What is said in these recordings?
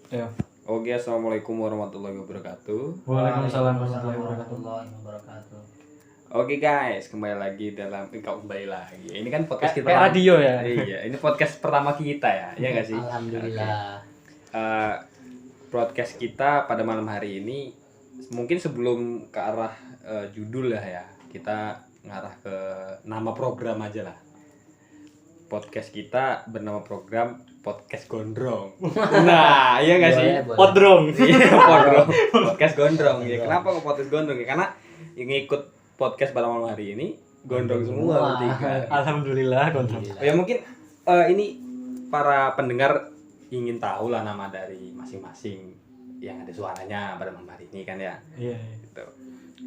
Ya. Oke, assalamualaikum warahmatullahi wabarakatuh. Waalaikumsalam warahmatullahi wabarakatuh. Oke guys, kembali lagi kembali lagi. Ini kan podcast kita kayak radio ya. Iya, ini podcast pertama kita ya, ya nggak sih? Alhamdulillah. Podcast kita pada malam hari ini, mungkin sebelum ke arah judul lah ya, kita ngarah ke nama program aja lah. Podcast kita bernama program Podcast Gondrong. Nah, iya nggak sih? Boleh. Podrong. Iya, Podrong. Podcast Gondrong. Ya, kenapa kok podcast Gondrong? Ya, karena yang ngikut podcast pada malam hari ini gondrong semua bertiga. Alhamdulillah gondrong. Ya mungkin ini para pendengar ingin tahu lah nama dari masing-masing yang ada suaranya pada malam hari ini kan ya. Iya. Gitu.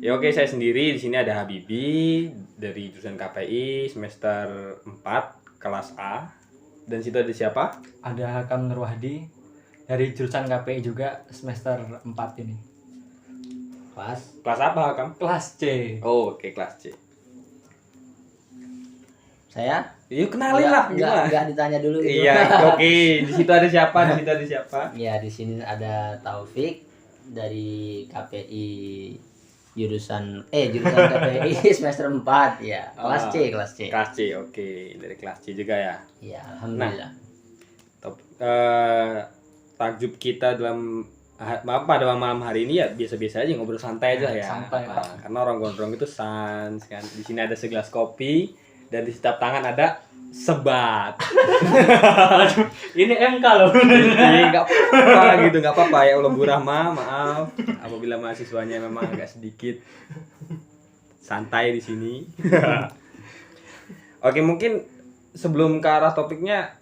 Ya oke, saya sendiri di sini ada Habibi dari jurusan KPI semester 4 kelas A. Dan situ ada siapa? Ada Hakam Nurwahdi dari jurusan KPI juga semester 4 ini. Kelas apa, Kang? Kelas C. Oh, oke, kelas C. Saya? Yuk kenalin lah gimana? Enggak ditanya dulu gitu. Iya, oke. Di situ ada siapa? Di situ ada siapa? Ya, di sini ada Taufik dari KPI jurusan KPI semester 4 ya. Kelas C. Kelas C, oke. Dari kelas C juga ya. Iya, alhamdulillah. Takjub kita pada malam hari ini ya biasa-biasa aja, ngobrol santai aja ya. Santai, karena orang gondrong itu sans kan. Di sini ada segelas kopi dan di setiap tangan ada sebat. Ini MK loh. Iya, nggak apa-apa gitu, nggak apa-apa ya Allah Bu Rahma, maaf apabila mahasiswanya memang agak sedikit santai di sini. Oke, mungkin sebelum ke arah topiknya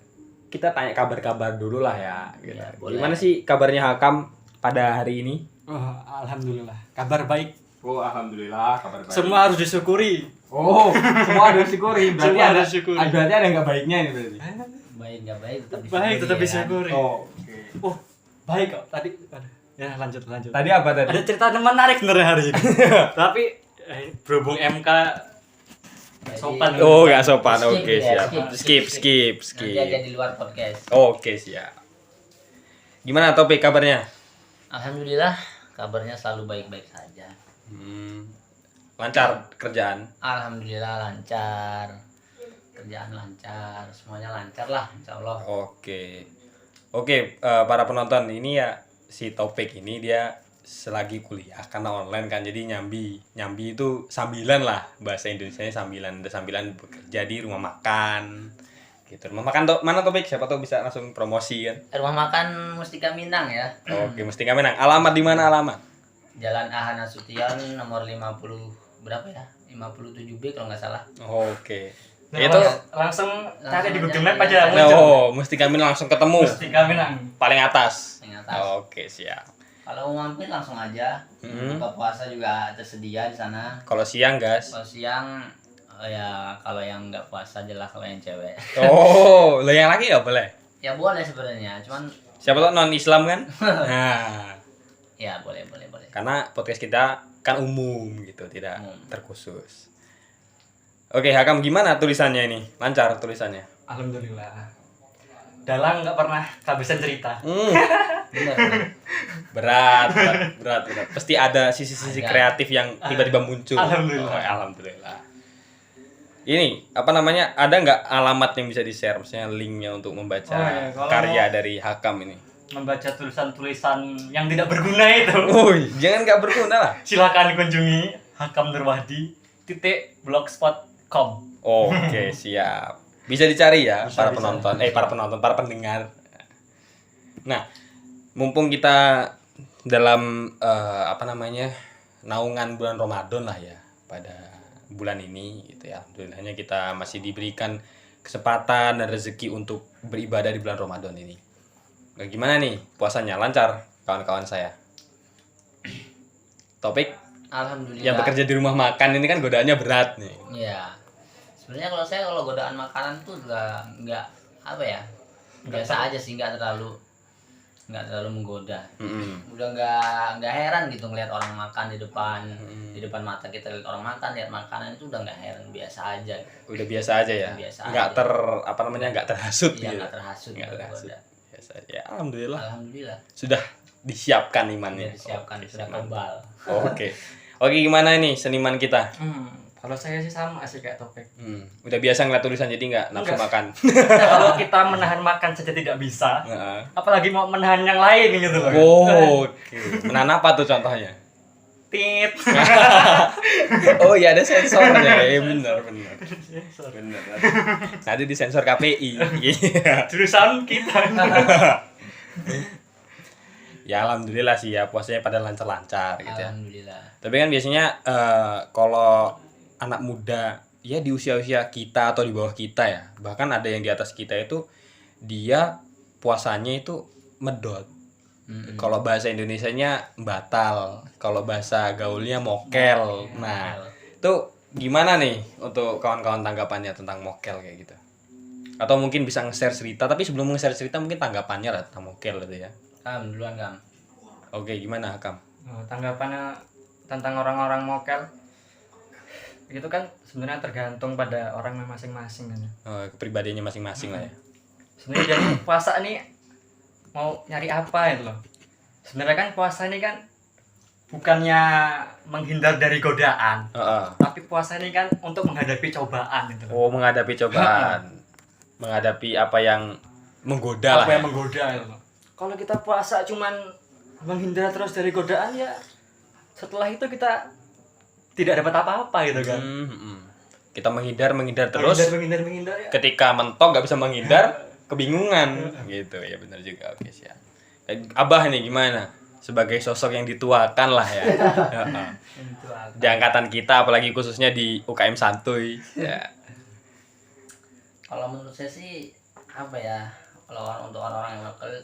kita tanya kabar-kabar dulu lah ya. Gitu. Ya, boleh. Gimana sih kabarnya Hakam pada hari ini? Oh, alhamdulillah. Kabar baik. Oh, alhamdulillah kabar baik. Semua harus disyukuri. Oh, semua ada syukuri. Berarti Semua ada harus syukuri. berarti ada nggak baiknya ini berarti. Baik enggak baik tetap Baik tetap ya. disyukuri. Oh, oke. Oh, baik kok. Tadi ya lanjut. Tadi apa tadi? Ada cerita menarik sebenarnya hari ini. Tapi berhubung MK sopan. Oh, nggak sopan. Skip Oke, ya, siap. skip. Nanti aja Skip. di luar podcast. Oke, siap. Gimana topik kabarnya? Alhamdulillah, kabarnya selalu baik-baik saja. Lancar kerjaan. Alhamdulillah lancar. Kerjaan lancar, semuanya lancar lah insyaallah. Oke, para penonton, ini ya si topik ini dia selagi kuliah karena online kan, jadi nyambi itu sambilan lah, bahasa Indonesianya sambilan, ada sambilan bekerja di rumah makan gitu. Rumah makan mana topik, siapa tahu bisa langsung promosi kan. Rumah makan Mustika Minang ya. Oke, mesti kami nang alamat di mana alamat? Jalan AH Nasution nomor 50 berapa ya? 57B kalau nggak salah. Oke. Nah, Itu langsung cari di Google aja, Map ya. aja muncul. mesti kami langsung ketemu Mesti kami nang. paling atas. Yang atas. Oke, siap. Kalau mau mampir langsung aja. Buka puasa juga tersedia di sana. Kalau siang, guys. Kalau siang ya kalau yang nggak puasa aja lah, kalau yang cewek. Oh, lo yang laki nggak boleh? Ya boleh sebenarnya, cuman Siapa tahu non Islam kan? Nah, ya boleh. karena podcast kita kan umum gitu, tidak Umum. terkhusus. Oke, Hakam, gimana tulisannya ini? Lancar tulisannya? Alhamdulillah. Dalang nggak pernah kehabisan cerita. Bener. Berat. Pasti ada sisi-sisi Ada. kreatif yang tiba-tiba muncul. Alhamdulillah. Oh, alhamdulillah. Ini apa namanya? Ada nggak alamat yang bisa di-share, misalnya linknya untuk membaca Oh, ya, kalau karya mau- dari Hakam ini? Membaca tulisan-tulisan yang tidak berguna itu. Jangan nggak berguna lah. Silakan kunjungi hakamnurwahdi.blogspot.com. Oke, siap. Bisa dicari ya Bisa, para bisa. penonton, para pendengar. Nah, mumpung kita dalam naungan bulan Ramadan lah ya pada bulan ini gitu ya. Alhamdulillahnya kita masih diberikan kesempatan dan rezeki untuk beribadah di bulan Ramadan ini. Nah, gimana nih puasanya? Lancar kawan-kawan saya? Topik Alhamdulillah. yang bekerja di rumah makan ini kan godaannya berat nih. Iya. Sebenarnya kalau godaan makanan tuh juga nggak apa ya, biasa aja sih, nggak terlalu menggoda. Udah nggak heran gitu ngeliat orang makan di depan mata kita, lihat orang makan, lihat makanan itu udah nggak heran, biasa aja. Udah biasa aja ya. Biasa Nggak aja. nggak terhasut Iya, gitu. nggak terhasut. Nggak nggak terhasut. tergoda. Yes. biasa. Ya, alhamdulillah. Alhamdulillah. Sudah disiapkan imannya. Sudah disiapkan, Oke, sudah mantap. kebal. Oke. Oke, gimana nih seniman kita? Kalau saya sih sama sih kayak Topik. Udah biasa ngeliat tulisan jadi nggak nafsu Enggak. makan. Kalau kita menahan makan saja tidak bisa, Heeh. apalagi mau menahan yang lain gitu loh. Oke. Menahan apa tuh contohnya? Tit. Oh iya ada sensornya. Benar. Benar. Nanti disensor KPI. Iya. Jurusan kita. Ya alhamdulillah sih ya puasanya pada lancar-lancar gitu ya. Alhamdulillah. Tapi kan biasanya kalau anak muda ya di usia-usia kita atau di bawah kita ya, bahkan ada yang di atas kita itu dia puasanya itu medot. Kalau bahasa Indonesianya batal, kalau bahasa gaulnya mokel. Nah, itu gimana nih untuk kawan-kawan tanggapannya tentang mokel kayak gitu? Atau mungkin bisa nge-share cerita, tapi sebelum nge-share cerita mungkin tanggapannya lah tentang mokel gitu ya. Kam duluan Kam. Oke, gimana Kam? Tanggapannya tentang orang-orang mokel itu kan sebenarnya tergantung pada orang masing-masing kan ya. Kepribadiannya masing-masing lah ya. Sebenarnya jadi puasa nih mau nyari apa itu loh. Sebenarnya kan puasa ini kan bukannya menghindar dari godaan, tapi puasa ini kan untuk menghadapi cobaan gitu loh. Oh, menghadapi cobaan. Menghadapi apa yang menggoda lah. Apa Ya. yang menggoda itu loh. Kalau kita puasa cuman menghindar terus dari godaan ya setelah itu kita tidak dapat apa-apa gitu kan. Kita menghindar terus. Menghindar ya. Ketika mentok nggak bisa menghindar, kebingungan gitu ya, benar juga. Oke, siap. Abah nih gimana sebagai sosok yang dituakan lah ya. Di angkatan kita apalagi khususnya di UKM Santuy ya. Kalau menurut saya sih apa ya, kalau untuk orang-orang yang nakal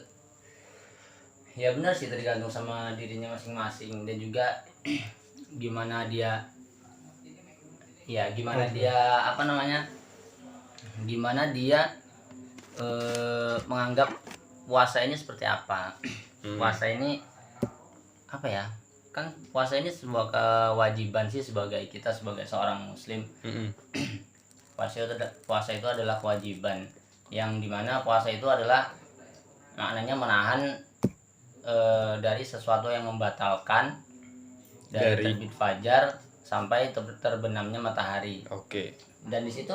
ya benar sih tergantung sama dirinya masing-masing dan juga gimana dia menganggap puasa ini seperti apa. Puasa ini apa ya, kan puasa ini sebuah kewajiban sih sebagai kita sebagai seorang muslim. Puasa itu adalah kewajiban yang dimana puasa itu adalah maknanya menahan dari sesuatu yang membatalkan dari terbit fajar sampai terbenamnya matahari. Oke. Dan di situ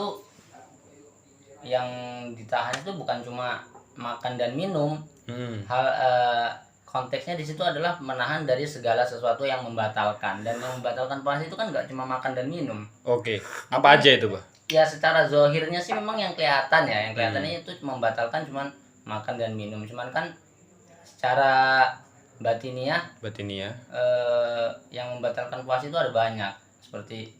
yang ditahan itu bukan cuma makan dan minum. Konteksnya di situ adalah menahan dari segala sesuatu yang membatalkan, dan yang membatalkan puasa itu kan nggak cuma makan dan minum. Oke. Apa aja itu, Bah? Ya secara zohirnya sih memang yang kelihatan ya, yang kelihatannya itu membatalkan cuman makan dan minum, cuman kan secara batiniah yang membatalkan puasa itu ada banyak, seperti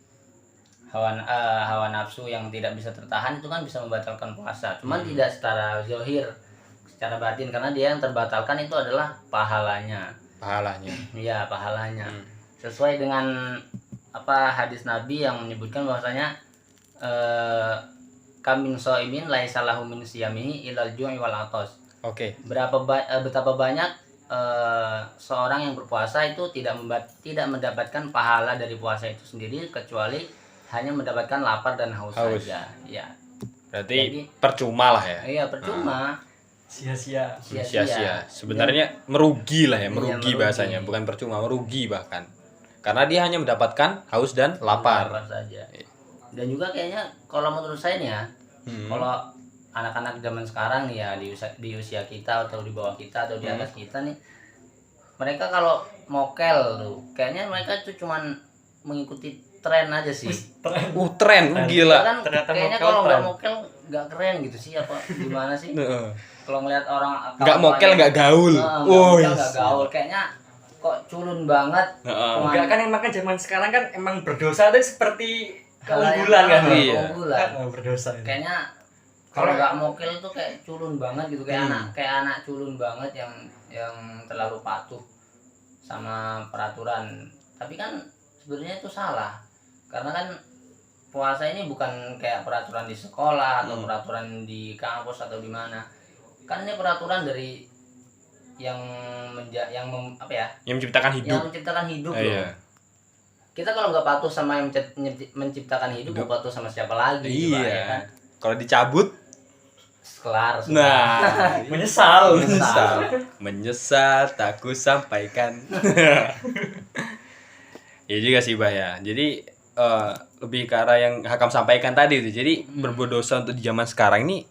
hawa nafsu yang tidak bisa tertahan itu kan bisa membatalkan puasa, cuman tidak secara zohir, secara batin, karena dia yang terbatalkan itu adalah pahalanya. Iya, pahalanya. Sesuai dengan hadis Nabi yang menyebutkan bahwasanya kamin soimin laisa lahu min siyamihi ilal ju'i wal atas. Oke. Betapa banyak seorang yang berpuasa itu tidak mendapatkan pahala dari puasa itu sendiri kecuali hanya mendapatkan lapar dan haus saja. Ya. Berarti Jadi, percuma lah ya. Iya, percuma. Sia-sia. Sebenarnya merugi lah ya, merugi merugi. bahasanya, bukan percuma, merugi bahkan. Karena dia hanya mendapatkan haus dan lapar. Saja. Dan juga kayaknya kalau menurut saya nih ya, kalau anak-anak zaman sekarang nih ya di usia kita atau di bawah kita atau di atas kita nih, mereka kalau mokel tuh kayaknya mereka tuh cuman mengikuti tren aja sih. Tren gila. Kan Ternyata kayaknya mokel kalau nggak tren. mokel nggak keren gitu sih, apa gimana sih? Kalau ngeliat orang Nggak mokel nggak gaul. nggak gaul, kayaknya kok culun banget. Enggak kan emang kan zaman sekarang kan emang berdosa itu seperti keunggulan kan. Iya. Keunggulan. Berdosa itu. Kayaknya kalau nggak mokel tuh kayak culun banget gitu, kayak anak culun banget yang terlalu patuh sama peraturan. Tapi kan sebenarnya itu salah, karena kan puasa ini bukan kayak peraturan di sekolah atau peraturan di kampus atau di mana. Kan ini peraturan dari yang menciptakan hidup. Yang menciptakan hidup loh. Iya. Kita kalau nggak patuh sama yang menciptakan hidup, mau patuh sama siapa lagi? Iya. Ya kan? Kalau dicabut kelar sudah. Nah, Menyesal. menyesal tak ku sampaikan. Ya juga sih Bah ya. Jadi lebih ke arah yang Hakam sampaikan tadi itu. Jadi berbuat dosa untuk di zaman sekarang ini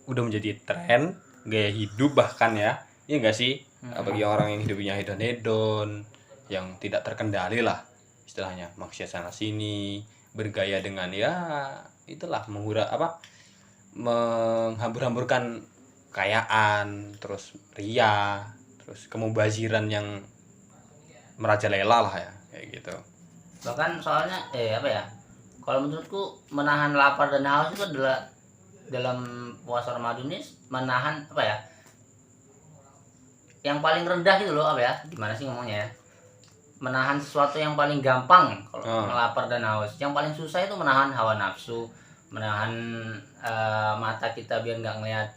udah menjadi tren, gaya hidup bahkan ya. Iya enggak sih? Bagi orang yang hidupnya hedon-hedon, yang tidak terkendali lah istilahnya, maksiat sana sini, bergaya dengan ya itulah menghambur-hamburkan kekayaan, terus ria, terus kemubaziran yang merajalela lah ya, kayak gitu. Bahkan soalnya kalau menurutku menahan lapar dan haus itu adalah dalam puasa Ramadan ini menahan yang paling rendah gitu loh, gimana sih ngomongnya ya, menahan sesuatu yang paling gampang kalau lapar dan haus. Yang paling susah itu menahan hawa nafsu, menahan mata kita biar nggak ngelihat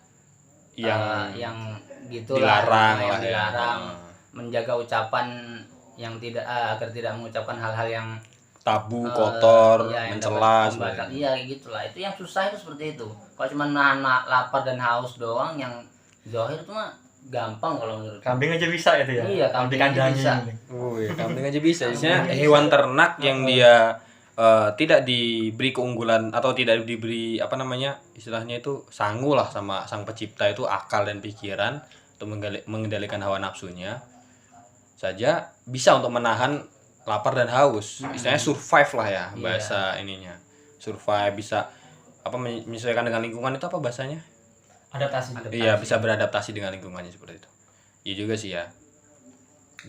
yang gitu dilarang lah, yang lah dilarang, ya. menjaga ucapan yang tidak agar tidak mengucapkan hal-hal yang Tabu, kotor, yang mencela dapat iya kayak gitulah. Itu yang susah itu seperti itu. Kalau cuma nahan lapar dan haus doang, yang zahir itu mah gampang kalau menurut. Kambing aja bisa itu ya. Iya, kambing aja bisa. Kambing aja bisa. Misalnya hewan ternak yang dia tidak diberi keunggulan atau tidak diberi istilahnya itu sangu lah sama sang pencipta itu akal dan pikiran untuk mengendalikan hawa nafsunya saja bisa untuk menahan lapar dan haus. Istilahnya survive lah ya bahasa ininya. Survive, bisa menyesuaikan dengan lingkungan, itu apa bahasanya? Adaptasi. Iya, bisa beradaptasi dengan lingkungannya seperti itu. Iya juga sih ya.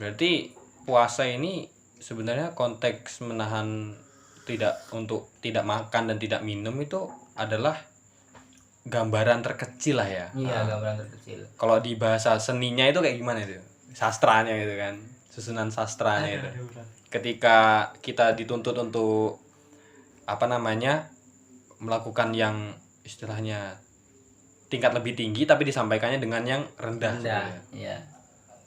Berarti puasa ini sebenarnya konteks menahan untuk tidak makan dan tidak minum itu adalah gambaran terkecil lah ya. Iya, gambaran terkecil. Kalau di bahasa seninya itu kayak gimana itu? Sastranya gitu kan. Susunan sastranya itu. Ketika kita dituntut untuk melakukan yang istilahnya tingkat lebih tinggi tapi disampaikannya dengan yang rendah. Iya.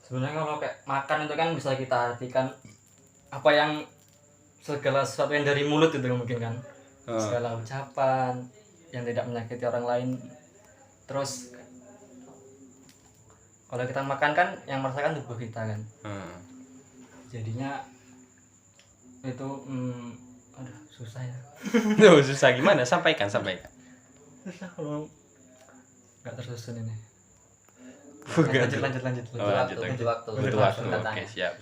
Sebenarnya kalau kayak makan itu kan bisa kita artikan apa yang segala sesuatu yang dari mulut itu mungkin kan. Segala ucapan yang tidak menyakiti orang lain. Terus kalau kita makan kan yang merasakan tubuh kita kan. Jadinya itu aduh susah ya. Susah gimana? Sampaikan. Susah kalau nggak tersusun ini. Lanjut. Butuh waktu. Oke, siap.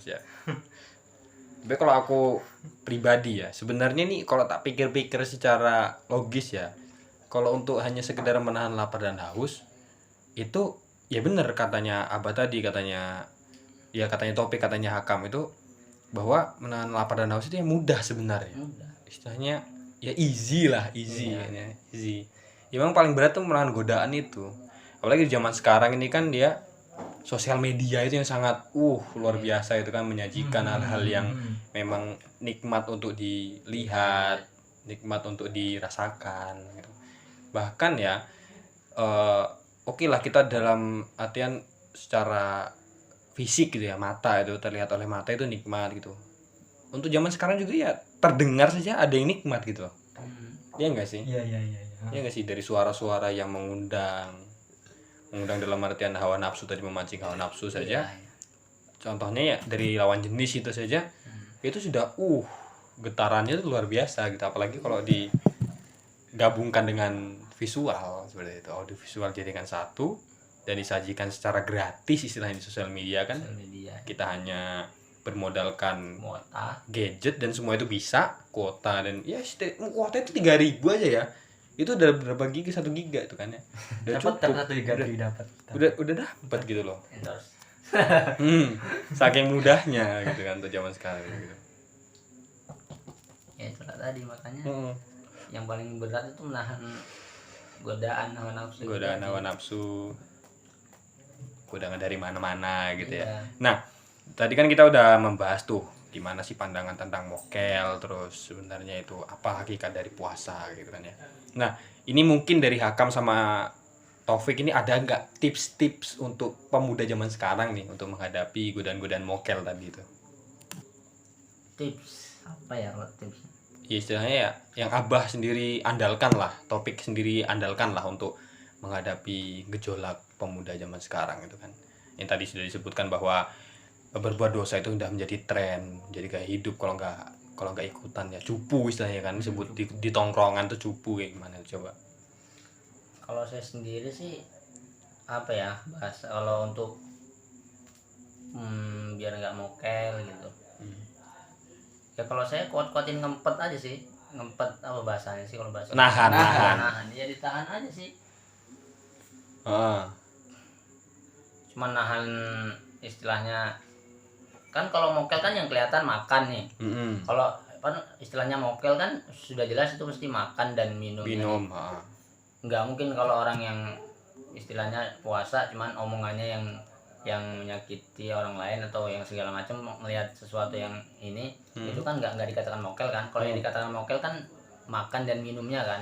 Tapi kalau aku pribadi ya, sebenarnya nih kalau tak pikir-pikir secara logis ya, kalau untuk hanya sekedar menahan lapar dan haus, itu ya benar katanya Abah tadi, katanya Topik, katanya Hakam itu, bahwa menahan lapar dan haus itu yang mudah sebenarnya. Istilahnya ya easy. Ya, memang paling berat tuh menahan godaan itu. Apalagi di zaman sekarang ini kan dia sosial media itu yang sangat luar biasa itu kan, menyajikan hal-hal yang memang nikmat untuk dilihat, nikmat untuk dirasakan gitu. Bahkan ya oke lah kita dalam artian secara fisik gitu ya, mata itu terlihat oleh mata itu nikmat gitu. Untuk zaman sekarang juga ya terdengar saja ada yang nikmat gitu. Iya enggak sih? Iya. Iya enggak sih, dari suara-suara yang mengundang dalam artian hawa nafsu tadi, memancing hawa nafsu saja. Contohnya ya dari lawan jenis itu saja. Itu sudah getarannya itu luar biasa gitu, apalagi kalau digabungkan dengan visual seperti itu. Audio visual jadikan satu dan disajikan secara gratis istilahnya di sosial media kan. Kita hanya bermodalkan gadget dan semua itu bisa, kuota, dan ya kuota itu 3.000 aja ya. Itu udah berapa giga, 1 giga itu kan ya. Dapat 1 giga dapat. Udah dapat gitu loh. Saking mudahnya gitu kan untuk zaman sekarang gitu. Ya itu tadi makanya yang paling berat itu menahan godaan hawa nafsu. Godaan dari mana-mana gitu ya. Nah, tadi kan kita udah membahas tuh gimana sih pandangan tentang mokel, terus sebenarnya itu apa hakikat dari puasa gitu kan ya. Nah, ini mungkin dari Hakam sama Taufik ini ada nggak tips-tips untuk pemuda zaman sekarang nih untuk menghadapi godaan-godaan mokel tadi itu? Tips apa ya kalau tips? Ya istilahnya ya yang Abah sendiri andalkan lah, Taufik sendiri andalkan lah untuk menghadapi gejolak pemuda zaman sekarang itu kan. Yang tadi sudah disebutkan bahwa berbuat dosa itu udah menjadi tren, jadi kayak hidup kalau nggak ikutan ya cupu istilahnya kan, disebut di tongkrongan tuh cupu kayak gimana coba. Kalau saya sendiri sih apa ya, bahasa kalau untuk biar nggak mokel gitu. Ya kalau saya kuat-kuatin ngempet aja sih. Ngempet apa bahasanya sih kalau bahasa? Nahan. Ya ditahan aja sih. Heeh. Cuman nahan istilahnya, kan kalau mokel kan yang kelihatan makan nih. Kalau kan istilahnya mokel kan sudah jelas itu mesti makan dan minum. Nggak mungkin kalau orang yang istilahnya puasa cuman omongannya yang menyakiti orang lain atau yang segala macam, melihat sesuatu yang ini itu kan nggak dikatakan mokel kan. Kalau yang dikatakan mokel kan makan dan minumnya kan.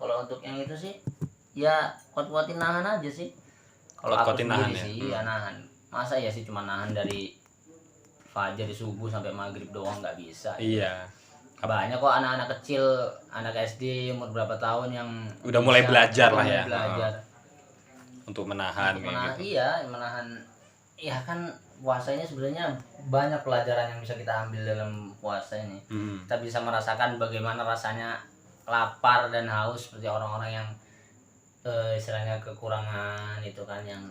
Kalau untuk yang itu sih ya kuat-kuatin nahan aja sih. Kalau aku sendiri sih ya nahan. Masa ya sih cuma nahan dari fajar di subuh sampai maghrib doang, nggak bisa. Iya. Banyak kok anak-anak kecil, anak SD umur berapa tahun yang udah mulai belajar lah ya. Belajar. Untuk menahan gitu. Iya, menahan. Ya kan puasanya sebenarnya banyak pelajaran yang bisa kita ambil dalam puasa ini. Kita bisa merasakan bagaimana rasanya lapar dan haus seperti orang-orang yang istilahnya kekurangan itu kan, yang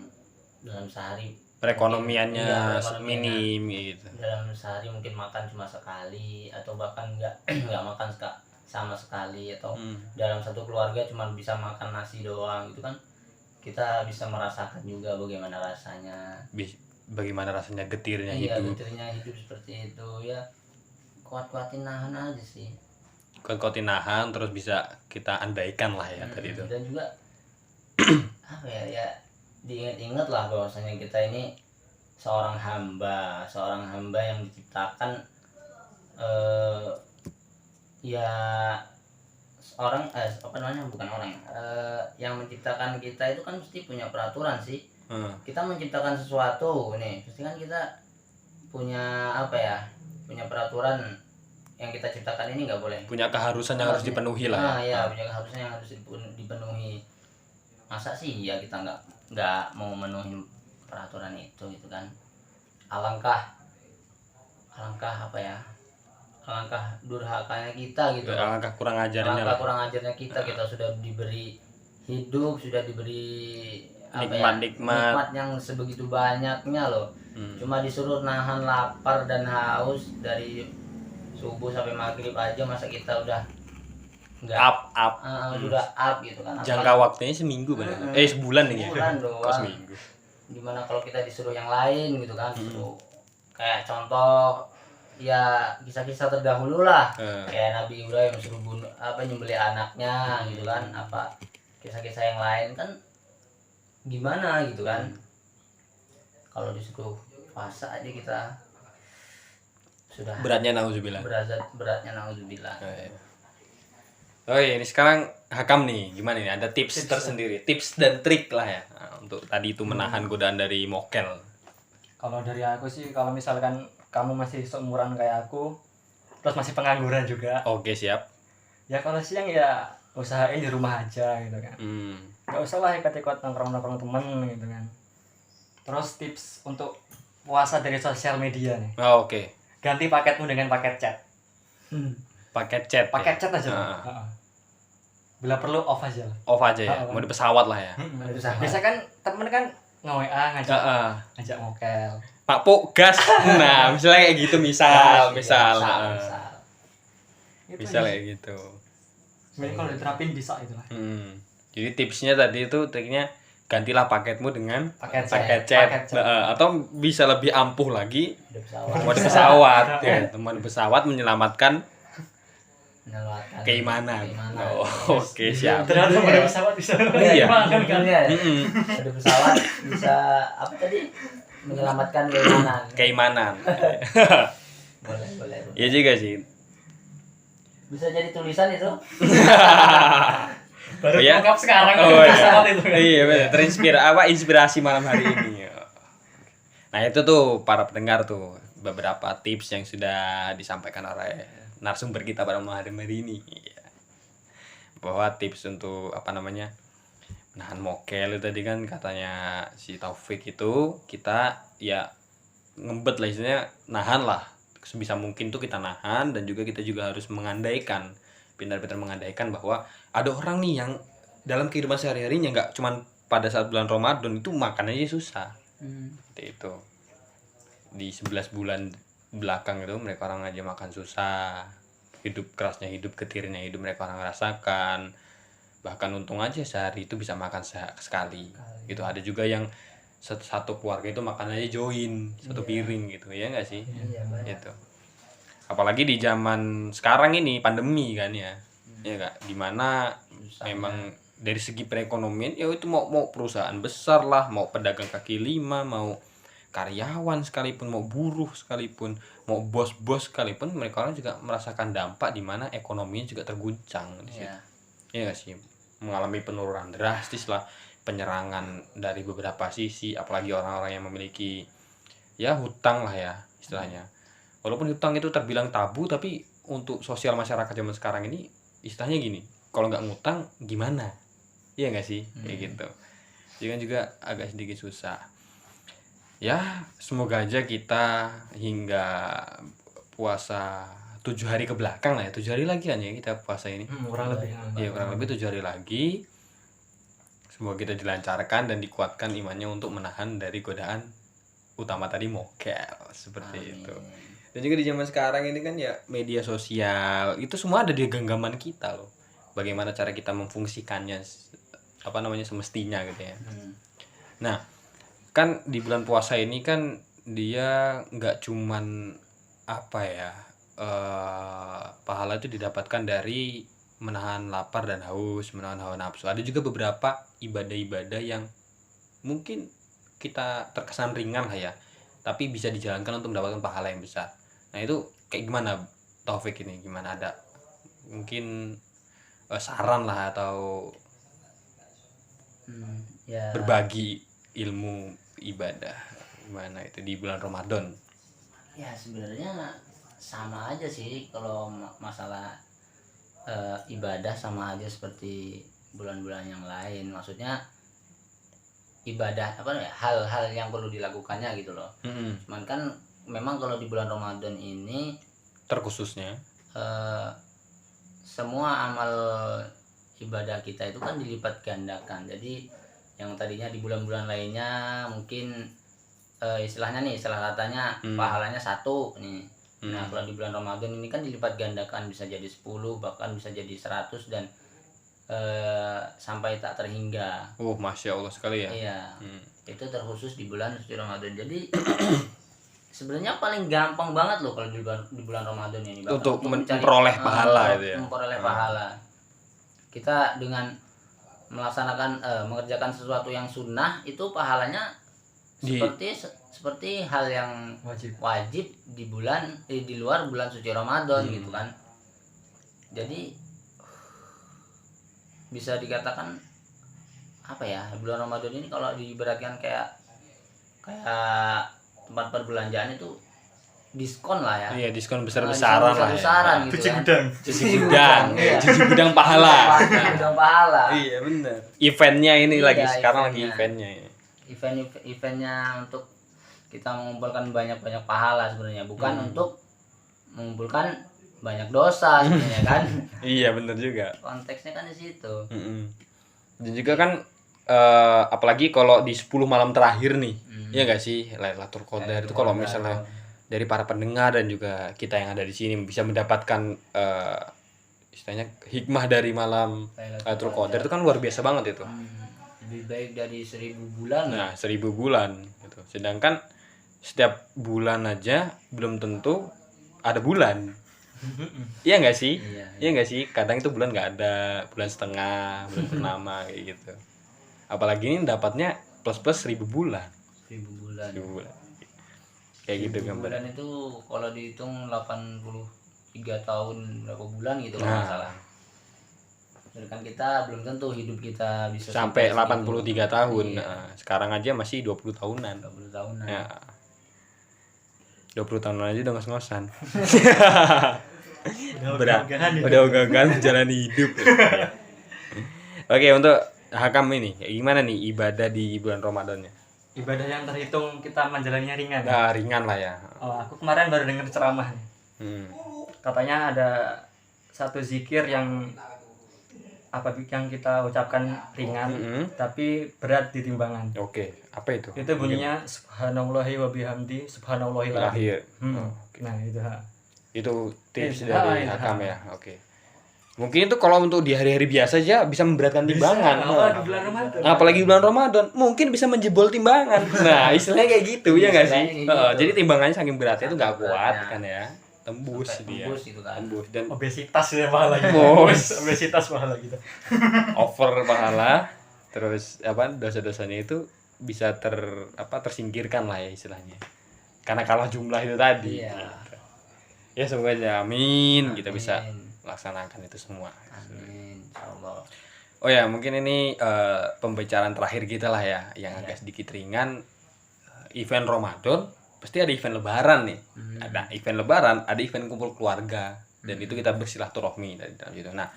dalam sehari perekonomiannya minim gitu. Dalam sehari mungkin makan cuma sekali atau bahkan nggak makan sama sekali, atau dalam satu keluarga cuma bisa makan nasi doang gitu kan. Kita bisa merasakan juga bagaimana rasanya. Bagaimana rasanya getirnya hidup. Hidup. Getirnya hidup seperti itu ya. Kuat-kuatin nahan aja sih. Kuat-kuatin nahan terus bisa kita andaikan lah ya tadi itu. Dan juga apa ya diingat-ingat lah bahwasanya kita ini seorang hamba yang diciptakan ya orang yang menciptakan kita itu kan mesti punya peraturan sih. Kita menciptakan sesuatu nih, pasti kan kita punya apa ya, punya peraturan yang kita ciptakan ini nggak boleh. Punya keharusan yang harus dipenuhi lah. Punya keharusan yang harus dipenuhi. Masa sih ya kita nggak mau memenuhi peraturan itu gitu kan. Alangkah apa ya, alangkah durhakanya kita gitu. Alangkah kurang ajarnya kita sudah diberi hidup, sudah diberi nikmat yang sebegitu banyaknya loh. Cuma disuruh nahan lapar dan haus dari subuh sampai maghrib aja, masa kita udah nggak sudah up gitu kan. Jangka waktunya seminggu benar. Sebulan nih ya. Sebulan doang. Seminggu. Gimana kalau kita disuruh yang lain gitu kan, disuruh kayak contoh ya kisah-kisah terdahulu lah, kayak Nabi Ibrahim suruh nyembelih anaknya gitu kan, apa kisah-kisah yang lain kan gimana gitu kan. Kalau disuruh puasa aja kita sudah beratnya nauzubillah. Ini sekarang Hakam nih, gimana nih? Ada tips tersendiri, tips dan trik lah ya untuk tadi itu menahan godaan dari mokel. Kalau dari aku sih, kalau misalkan kamu masih seumuran kayak aku, terus masih pengangguran juga. Oke, siap. Ya kalau siang ya usahain di rumah aja gitu kan. Gak usah lah ikut-ikut nongkrong-nongkrong temen gitu kan. Terus tips untuk puasa dari sosial media nih. Oke. Ganti paketmu dengan paket chat. Paket chat aja. Bila perlu off aja lah. Off aja ya. Mau di pesawat lah ya. Biasa kan temen kan nge-WA ngajak mokel. Pak Po gas. Nah, misalnya kayak gitu misal. Misal kayak gitu. Sebenarnya kalau diterapin bisa itu lah. Jadi tipsnya tadi itu triknya gantilah paketmu dengan paket chat. Atau bisa lebih ampuh lagi di pesawat ya. Teman pesawat menyelamatkan keimanan. Oke, siap. Ternyata pada pesawat bisa keimanan kan ya. Ada pesawat bisa apa tadi? Menyelamatkan keimanan. Boleh. Iya juga sih. Bisa jadi tulisan itu. Baru lengkap sekarang. Iya, benar. Inspirasi malam hari ini. Nah, itu tuh para pendengar tuh beberapa tips yang sudah disampaikan oleh narasumber kita pada malam hari ini. Bahwa tips untuk nahan mokel tadi kan katanya si Taufik itu, kita ya ngebet lah istilahnya, nahan lah sebisa mungkin tuh kita nahan, dan juga kita juga harus mengandaikan, pintar-pintar mengandaikan bahwa ada orang nih yang dalam kehidupan sehari-harinya nggak cuman pada saat bulan Ramadan itu makan aja susah. Seperti itu. Di 11 bulan belakang itu mereka orang aja makan susah, hidup kerasnya hidup, getirnya hidup mereka orang rasakan. Bahkan untung aja sehari itu bisa makan sekali gitu. Ada juga yang satu keluarga itu makan aja join satu piring gitu, ya nggak sih? Gitu. Apalagi di zaman sekarang ini pandemi kan ya, ya nggak, dimana memang dari segi perekonomian ya itu mau perusahaan besar lah, mau pedagang kaki lima, mau karyawan sekalipun, mau buruh sekalipun, mau bos-bos sekalipun, mereka orang juga merasakan dampak di mana ekonominya juga terguncang di situ. Ya nggak sih, mengalami penurunan drastis lah, penyerangan dari beberapa sisi, apalagi orang-orang yang memiliki ya hutang lah ya istilahnya. Walaupun hutang itu terbilang tabu, tapi untuk sosial masyarakat zaman sekarang ini istilahnya gini, kalau nggak ngutang gimana? Iya nggak sih? Kayak gitu. Jadi kan juga agak sedikit susah. Ya semoga aja kita hingga puasa 7 hari ke belakang lah ya, 7 hari lagi kan ya kita puasa ini. Kurang lebih. Ya kurang lebih 7 hari lagi. Semoga kita dilancarkan dan dikuatkan imannya untuk menahan dari godaan utama tadi, mokel, seperti itu. Dan juga di zaman sekarang ini kan ya media sosial itu semua ada di genggaman kita loh. Bagaimana cara kita memfungsikannya semestinya gitu ya. Nah, kan di bulan puasa ini kan dia nggak cuman pahala itu didapatkan dari menahan lapar dan haus, menahan hawa nafsu. Ada juga beberapa ibadah-ibadah yang mungkin kita terkesan ringan lah ya, tapi bisa dijalankan untuk mendapatkan pahala yang besar. Nah itu kayak gimana Taufik ini? Gimana, ada mungkin saran lah atau berbagi ilmu ibadah gimana itu di bulan Ramadan? Ya sebenarnya sama aja sih kalau masalah ibadah, sama aja seperti bulan-bulan yang lain. Maksudnya ibadah hal-hal yang perlu dilakukannya gitu loh. Cuman kan memang kalau di bulan Ramadan ini terkhususnya semua amal ibadah kita itu kan dilipat gandakan. Jadi yang tadinya di bulan-bulan lainnya mungkin istilah katanya pahalanya 1 nih. Nah kalau di bulan Ramadan ini kan dilipat gandakan, bisa jadi 10, bahkan bisa jadi 100, dan sampai tak terhingga. Masya Allah sekali ya. Iya. Itu terkhusus di bulan suci Ramadan. Jadi sebenarnya paling gampang banget loh kalau di bulan Ramadan ini untuk memperoleh pahala itu ya. Memperoleh pahala. Kita dengan melaksanakan mengerjakan sesuatu yang sunnah itu pahalanya seperti hal yang wajib di bulan di luar bulan suci Ramadan gitu kan. Jadi bisa dikatakan bulan Ramadan ini kalau diibaratkan kayak tempat perbelanjaan itu diskon lah ya. Iya, diskon besar-besaran lah ya. Gitu Cuci gudang pahala. Gudang pahala. Iya benar. Eventnya ini lagi sekarang lagi eventnya. Eventnya untuk kita mengumpulkan banyak pahala sebenarnya, bukan untuk mengumpulkan banyak dosa sebenarnya kan. Iya benar juga. Konteksnya kan di situ. Dan juga kan apalagi kalau di 10 malam terakhir nih, ya nggak sih, Lailatul Qadar itu kalau misalnya dari para pendengar dan juga kita yang ada di sini bisa mendapatkan istilahnya hikmah dari malam Lailatul Qadar itu kan luar biasa banget itu. Lebih baik dari 1000 bulan. Nah 1000 bulan gitu. Sedangkan setiap bulan aja belum tentu ada bulan. Iya nggak sih? Iya nggak sih? Kadang itu bulan nggak ada, bulan setengah, bulan purnama kayak gitu. Apalagi ini dapatnya plus 1000 bulan. 1000 bulan. Kayak gitu gambar. Bulan itu kalau dihitung 83 tahun berapa bulan gitu kalau nggak salah. Sedangkan kita belum tentu hidup kita bisa sampai 83 tahun. Iya. Nah, sekarang aja masih 20 tahunan. 20 tahunan. Ya. 20 tahunan aja udah ngos-ngosan. Udah ogah-ogahan menjalani hidup. Oke, untuk Hakam ini gimana nih ibadah di bulan Ramadannya? Ibadah yang terhitung kita menjalannya ringan. Nah, ringan lah ya. Oh, aku kemarin baru dengar ceramah nih. Katanya ada satu zikir yang yang kita ucapkan ringan tapi berat di timbangan. Oke, apa itu? Itu bunyinya subhanallahi wa bihamdi subhanallahil lahir. Nah, itu. Itu tips dari Hakam ya. Oke. Mungkin itu kalau untuk di hari-hari biasa aja bisa memberatkan timbangan. Apalagi bulan Ramadan. Apalagi bulan Ramadan, mungkin bisa menjebol timbangan. Nah, istilahnya kayak gitu ya nggak sih? Gitu. Jadi timbangannya saking beratnya itu nggak kuat kan ya. Tembus dia. Tembus gitu kan. Tembus dan Obesitas ya pahala gitu. Obesitas pahala gitu. over pahala. Terus dosa-dosanya itu bisa tersingkirkan lah ya istilahnya. Karena kalah jumlah itu tadi. Iya. Ya semoga aja amin kita bisa laksanakan itu semua. Amin. Insyaallah. Oh ya, mungkin ini pembicaraan terakhir kita lah ya, yang agak sedikit ringan. Event Ramadan pasti ada event lebaran nih. Ada event lebaran, ada event kumpul keluarga, dan itu kita bersilaturahmi dari dalam itu. Nah,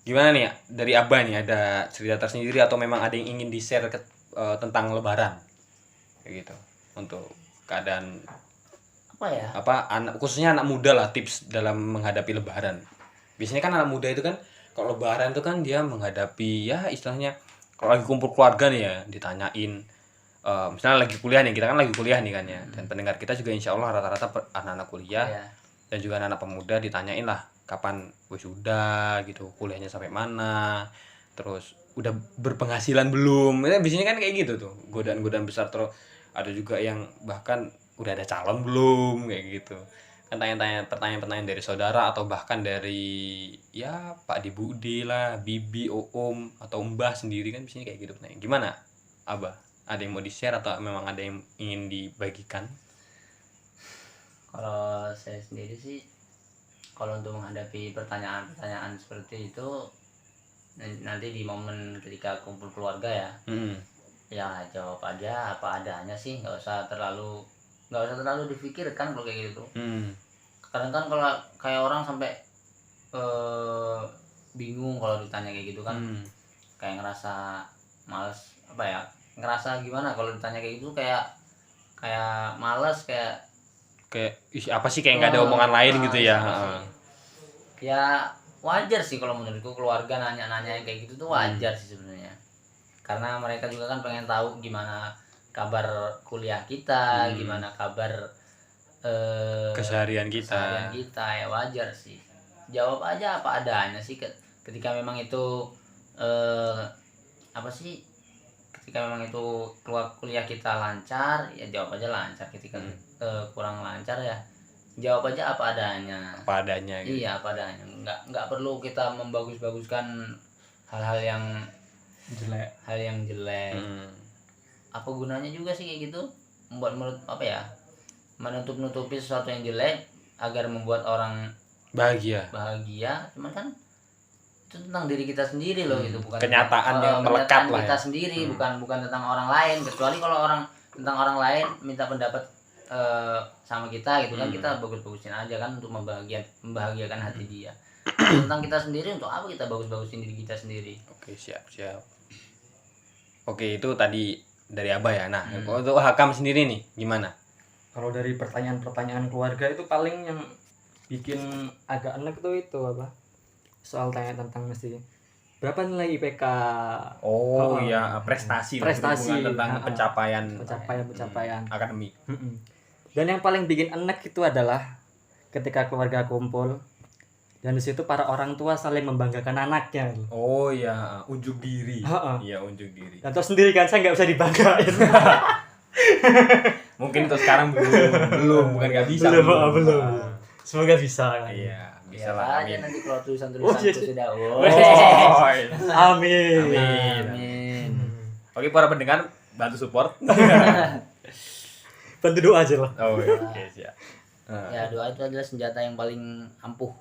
gimana nih dari Abah nih, ada cerita tersendiri atau memang ada yang ingin di-share tentang lebaran? Kayak gitu. Untuk keadaan khususnya anak muda lah, tips dalam menghadapi lebaran. Biasanya kan anak muda itu kan kalau lebaran itu kan dia menghadapi ya istilahnya kalau lagi kumpul keluarga nih ya ditanyain misalnya lagi kuliah nih, kita kan lagi kuliah nih kan ya, dan pendengar kita juga insya Allah rata-rata anak-anak kuliah dan juga anak-anak pemuda, ditanyain lah kapan wisuda gitu, kuliahnya sampai mana, terus udah berpenghasilan belum, ya, biasanya kan kayak gitu tuh godaan-godaan besar. Terus ada juga yang bahkan udah ada calon belum kayak gitu kan, pertanyaan-pertanyaan dari saudara atau bahkan dari ya Pak Bude lah, bibi, om atau mbah sendiri kan biasanya kayak gitu. Gimana Abah, ada yang mau di-share atau memang ada yang ingin dibagikan? Kalau saya sendiri sih, kalau untuk menghadapi pertanyaan-pertanyaan seperti itu nanti di momen ketika kumpul keluarga ya, ya jawab aja apa adanya sih, nggak usah terlalu difikirkan kalau kayak gitu. Kadang kan kalau kayak orang sampai bingung kalau ditanya kayak gitu kan, kayak ngerasa males ngerasa gimana kalau ditanya kayak gitu, kayak males, kayak apa sih, kayak nggak ada omongan lain gitu ya. Ya wajar sih kalau menurutku, keluarga nanya-nanya yang kayak gitu tuh wajar sih sebenarnya, karena mereka juga kan pengen tahu gimana kabar kuliah kita, gimana kabar keseharian kita, ya wajar sih. Jawab aja apa adanya sih, ketika memang itu ketika memang itu kuliah kita lancar, ya jawab aja lancar. Ketika kurang lancar ya jawab aja apa adanya. Gitu. Iya, apa adanya. Nggak perlu kita membagus-baguskan hal-hal yang jelek. Apa gunanya juga sih kayak gitu, menutup-nutupi sesuatu yang jelek agar membuat orang bahagia. Cuman kan itu tentang diri kita sendiri loh, gitu, bukan kenyataan yang melekat lah kita ya. Sendiri, bukan tentang orang lain. Kecuali kalau tentang orang lain minta pendapat sama kita gitu kan, kita bagus-bagusin aja kan untuk membahagiakan hati dia. Tentang kita sendiri, untuk apa kita bagus-bagusin diri kita sendiri? Oke, siap. Oke, itu tadi dari Abah ya. Nah, untuk Hakam sendiri nih gimana? Kalau dari pertanyaan-pertanyaan keluarga itu paling yang bikin agak enak itu apa? Soal tanya tentang mesti berapa nilai IPK. Iya, prestasi tentang pencapaian akademik. Dan yang paling bikin enak itu adalah ketika keluarga kumpul dan di situ para orang tua saling membanggakan anaknya. Oh iya, unjuk diri. Iya, unjuk diri. Dan tahu sendiri kan, saya nggak bisa dibanggain. Mungkin untuk sekarang belum, bukan nggak bisa. Belum. Semoga bisa. Iya, bisa Ya, lah. amin. Nanti kalau tulisan-tulisan itu sudah. Amin. Oke, para pendengar bantu support. Bantu doa aja lah. Oke, siap. Ya, doa itu adalah senjata yang paling ampuh.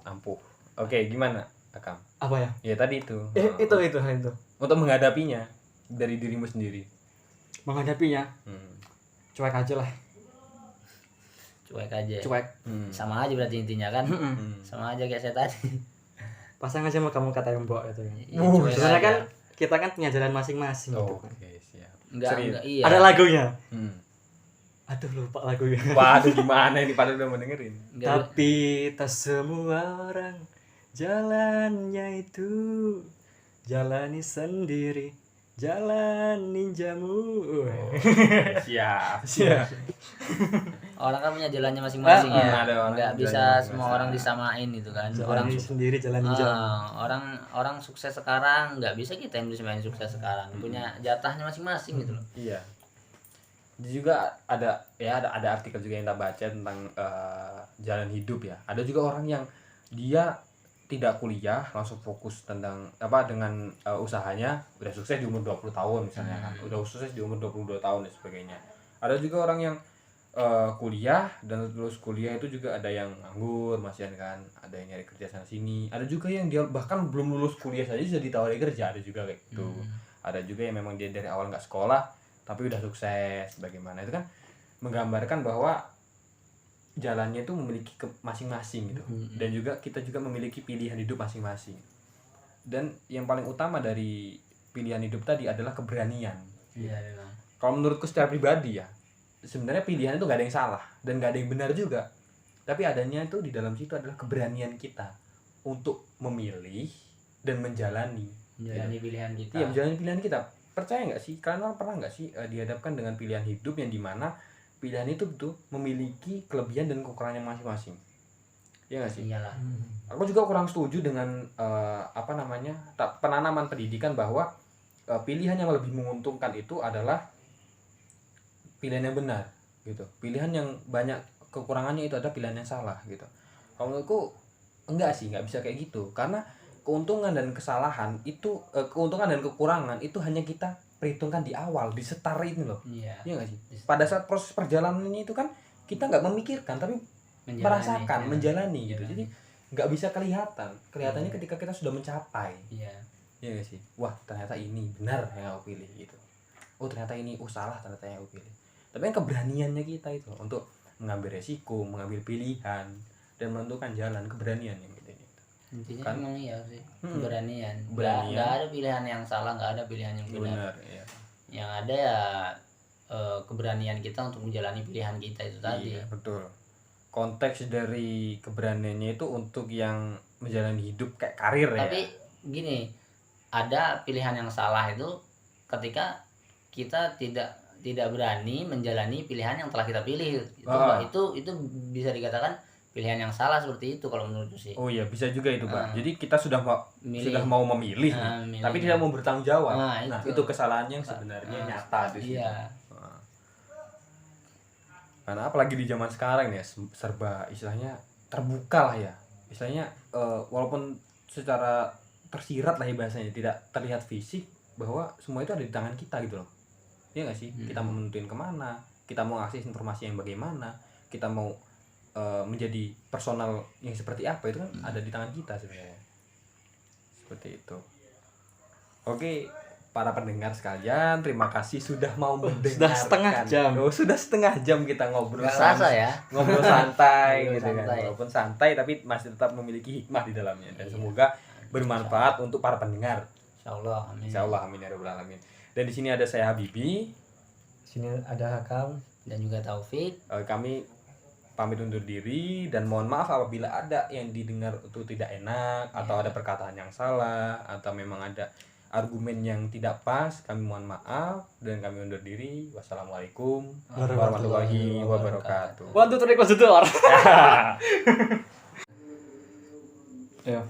Oke, gimana Akam? Apa ya? Ya tadi itu. Itu. Untuk menghadapinya dari dirimu sendiri. Menghadapinya cuek aja lah. Cuek. Sama aja berarti intinya kan. Sama aja kayak saya tadi. Pasang aja sama kamu kata yang mbok itu. Cuek Sebenarnya aja. kan kita kan punya jalan masing-masing gitu kan. Oke, siap. Enggak, iya. Ada lagunya. Hmm. Aduh lupa lagunya. Waduh, gimana ini padahal udah mau dengerin. Enggak, Tapi tak semua orang jalannya itu jalani sendiri, jalan ninjamu. Siap, siap. orang kan punya jalannya masing-masing ya. ada orang Enggak jalannya bisa masing-masing. semua orang disamain gitu kan. Orang Jalani sendiri, jalan ninja. orang sukses sekarang nggak bisa kita yang disamain sukses sekarang. Punya jatahnya masing-masing gitu loh. Iya. Juga ada artikel juga yang kita baca tentang jalan hidup ya. Ada juga orang yang dia tidak kuliah, langsung fokus tentang dengan usahanya, udah sukses di umur 20 tahun misalnya kan. Udah sukses di umur 22 tahun dan sebagainya. Ada juga orang yang kuliah dan lulus kuliah itu juga ada yang nganggur masih kan, ada yang nyari kerja sana sini. Ada juga yang dia bahkan belum lulus kuliah saja sudah ditawari kerja, ada juga kayak gitu. Ada juga yang memang dia dari awal nggak sekolah tapi udah sukses. Bagaimana itu kan menggambarkan bahwa jalannya itu memiliki masing-masing gitu. Dan juga kita juga memiliki pilihan hidup masing-masing. Dan yang paling utama dari pilihan hidup tadi adalah keberanian. Iya, memang. Kalau menurutku secara pribadi ya, sebenarnya pilihan itu gak ada yang salah dan gak ada yang benar juga. Tapi adanya itu di dalam situ adalah keberanian kita untuk memilih dan menjalani Pilihan kita. Iya, menjalani pilihan kita. Percaya nggak sih, kalian pernah nggak sih dihadapkan dengan pilihan hidup yang dimana pilihan itu tuh memiliki kelebihan dan kekurangannya masing-masing? Iya nggak sih? Iyalah. Aku juga kurang setuju dengan penanaman pendidikan bahwa pilihan yang lebih menguntungkan itu adalah pilihan yang benar gitu. Pilihan yang banyak kekurangannya itu adalah pilihan yang salah gitu. Kalau menurutku enggak sih, nggak bisa kayak gitu. Karena keuntungan dan kesalahan itu keuntungan dan kekurangan itu hanya kita perhitungkan di awal, di start ini loh. Iya. Iya nggak sih? Pada saat proses perjalanannya itu kan kita nggak memikirkan tapi merasakan, menjalani gitu. Jadi nggak bisa kelihatannya ketika kita sudah mencapai. Iya. Iya nggak sih? Wah, ternyata ini benar yang aku pilih gitu. Oh, ternyata ini salah ternyata yang aku pilih. Tapi kan keberaniannya kita itu untuk mengambil resiko, mengambil pilihan dan menentukan jalan, keberanian yang gitu. Intinya Kan? emang iya sih, keberanian. Keberanian. Nggak ada pilihan yang salah, nggak ada pilihan yang benar. Benar, iya. Yang ada ya keberanian kita untuk menjalani pilihan kita itu tadi. Iya, betul. Konteks dari keberaniannya itu untuk yang menjalani hidup kayak karir ya. Tapi gini, ada pilihan yang salah itu ketika kita tidak berani menjalani pilihan yang telah kita pilih. Itu bisa dikatakan pilihan yang salah seperti itu kalau menurutku sih. Oh iya, bisa juga itu, Pak. Jadi kita sudah mau memilih, milih. tapi tidak mau bertanggung jawab. Nah, itu kesalahannya yang sebenarnya nyata di situ. Iya. Karena apalagi di zaman sekarang ya, serba istilahnya terbuka lah ya. Istilahnya walaupun secara tersirat lah ya bahasanya, tidak terlihat fisik bahwa semua itu ada di tangan kita gitu loh. Iya nggak sih? Kita mau menentuin kemana, kita mau akses informasi yang bagaimana, kita mau menjadi personal yang seperti apa, itu kan ada di tangan kita sebenarnya. Seperti itu. Oke, para pendengar sekalian, terima kasih sudah mau mendengarkan. Sudah setengah jam kita ngobrol ngobrol santai gitu kan. Walaupun santai tapi masih tetap memiliki hikmah di dalamnya dan semoga bermanfaat untuk para pendengar. Insyaallah, amin. Insyaallah, amin ya rabbal alamin. Dan di sini ada saya Habibi, Sini ada Hakam dan juga Taufik. Kami pamit undur diri dan mohon maaf apabila ada yang didengar itu tidak enak atau ada perkataan yang salah atau memang ada argumen yang tidak pas, kami mohon maaf dan kami undur diri. Wassalamualaikum warahmatullahi wabarakatuh. 1 2 3 close the door. Ya.